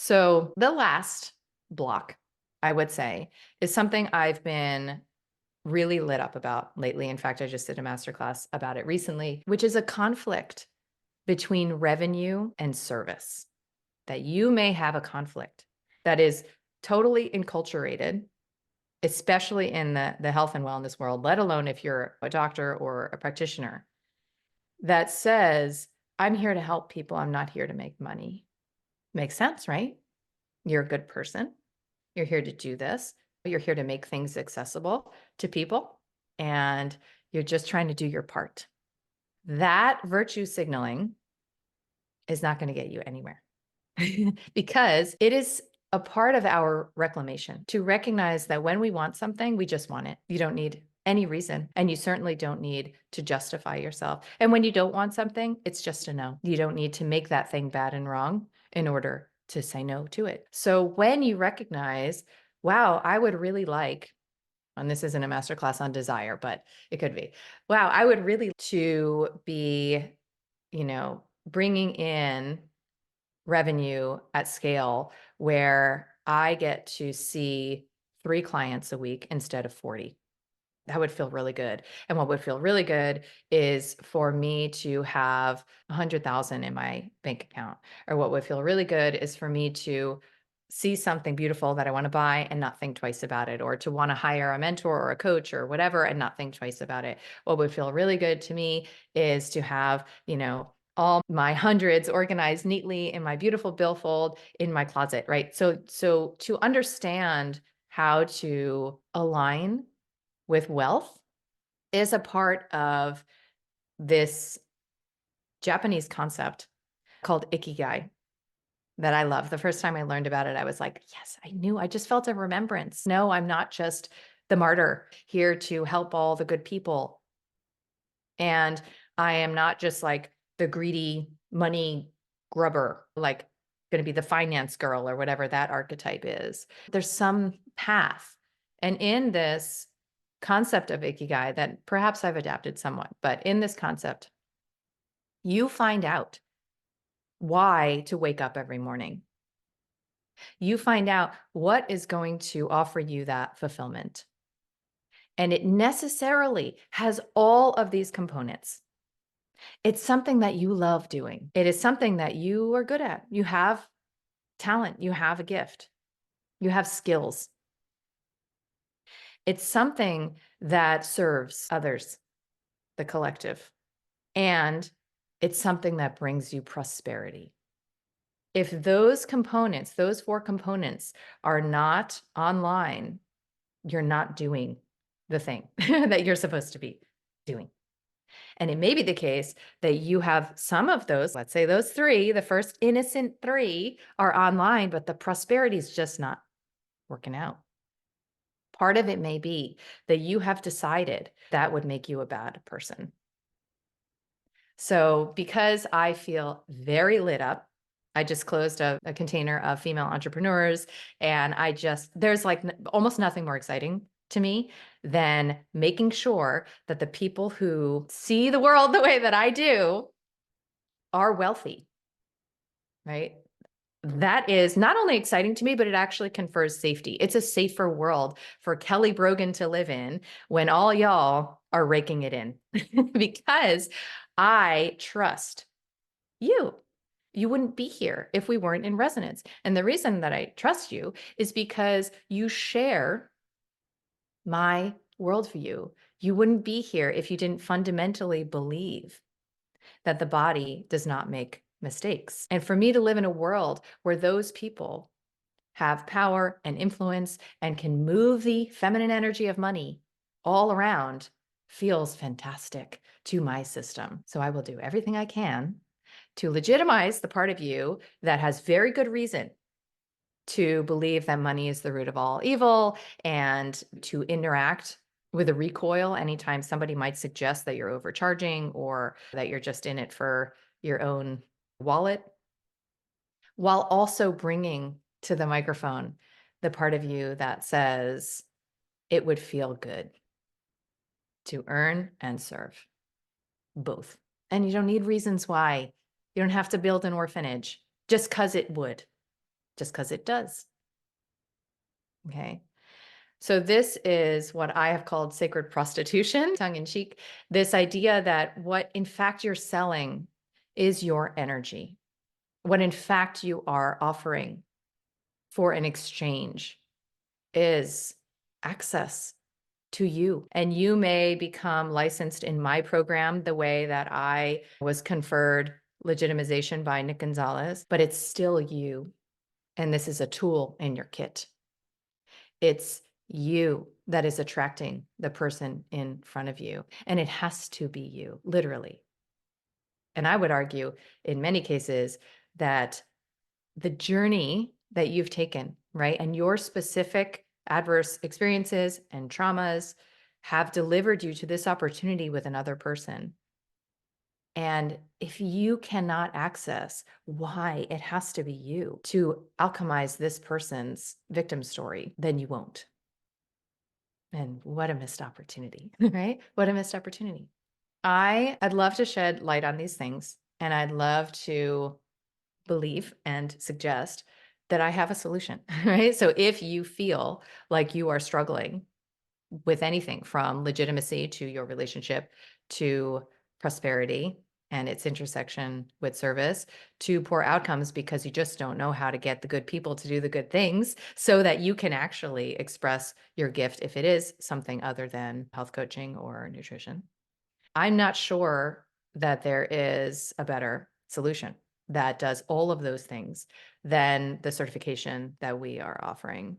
So the last block, I would say, is something I've been really lit up about lately. In fact, I just did a masterclass about it recently, which is a conflict between revenue and service. That you may have a conflict that is totally enculturated, especially in the health and wellness world, let alone if you're a doctor or a practitioner, that says, I'm here to help people. I'm not here to make money. Makes sense, right? You're a good person. You're here to do this. You're here to make things accessible to people, and you're just trying to do your part. That virtue signaling is not going to get you anywhere because it is a part of our reclamation to recognize that when we want something, we just want it. You don't need any reason, and you certainly don't need to justify yourself. And when you don't want something, it's just a no. You don't need to make that thing bad and wrong in order to say no to it. So when you recognize, wow, I would really like, and this isn't a masterclass on desire, but it could be, wow, I would really to be, bringing in revenue at scale where I get to see 3 clients a week instead of 40. That would feel really good. And what would feel really good is for me to have 100,000 in my bank account. Or what would feel really good is for me to see something beautiful that I want to buy and not think twice about it, or to want to hire a mentor or a coach or whatever and not think twice about it. What would feel really good to me is to have, all my hundreds organized neatly in my beautiful billfold in my closet, right? So to understand how to align with wealth is a part of this Japanese concept called ikigai that I love. The first time I learned about it, I was like, yes, I just felt a remembrance. No, I'm not just the martyr here to help all the good people. And I am not just like the greedy money grubber, like going to be the finance girl or whatever that archetype is. There's some path. And in this concept of ikigai that perhaps I've adapted somewhat, but in this concept, you find out why to wake up every morning. You find out what is going to offer you that fulfillment. And it necessarily has all of these components. It's something that you love doing. It is something that you are good at. You have talent, you have a gift, you have skills. It's something that serves others, the collective, and it's something that brings you prosperity. If those components, those 4 components are not online, you're not doing the thing that you're supposed to be doing. And it may be the case that you have some of those, let's say those 3, the first innocent 3 are online, but the prosperity is just not working out. Part of it may be that you have decided that would make you a bad person. So because I feel very lit up, I just closed a container of female entrepreneurs, and there's like almost nothing more exciting to me than making sure that the people who see the world the way that I do are wealthy, right? That is not only exciting to me, but it actually confers safety. It's a safer world for Kelly Brogan to live in when all y'all are raking it in because I trust you. You wouldn't be here if we weren't in resonance. And the reason that I trust you is because you share my worldview. You wouldn't be here if you didn't fundamentally believe that the body does not make mistakes. And for me to live in a world where those people have power and influence and can move the feminine energy of money all around feels fantastic to my system. So I will do everything I can to legitimize the part of you that has very good reason to believe that money is the root of all evil, and to interact with a recoil anytime somebody might suggest that you're overcharging or that you're just in it for your own wallet, while also bringing to the microphone the part of you that says it would feel good to earn and serve both. And you don't need reasons why. You don't have to build an orphanage just because it would. just because it does. Okay. So this is what I have called sacred prostitution, tongue in cheek. This idea that what in fact you're selling is your energy. What in fact you are offering for an exchange is access to you. And you may become licensed in my program the way that I was conferred legitimization by Nick Gonzalez, but it's still you. And this is a tool in your kit. It's you that is attracting the person in front of you. And it has to be you, literally. And I would argue in many cases that the journey that you've taken, right, and your specific adverse experiences and traumas have delivered you to this opportunity with another person. And if you cannot access why it has to be you to alchemize this person's victim story, then you won't. And what a missed opportunity, right? What a missed opportunity. I'd love to shed light on these things, and I'd love to believe and suggest that I have a solution, right? So if you feel like you are struggling with anything from legitimacy to your relationship to prosperity and its intersection with service to poor outcomes because you just don't know how to get the good people to do the good things so that you can actually express your gift if it is something other than health coaching or nutrition. I'm not sure that there is a better solution that does all of those things than the certification that we are offering.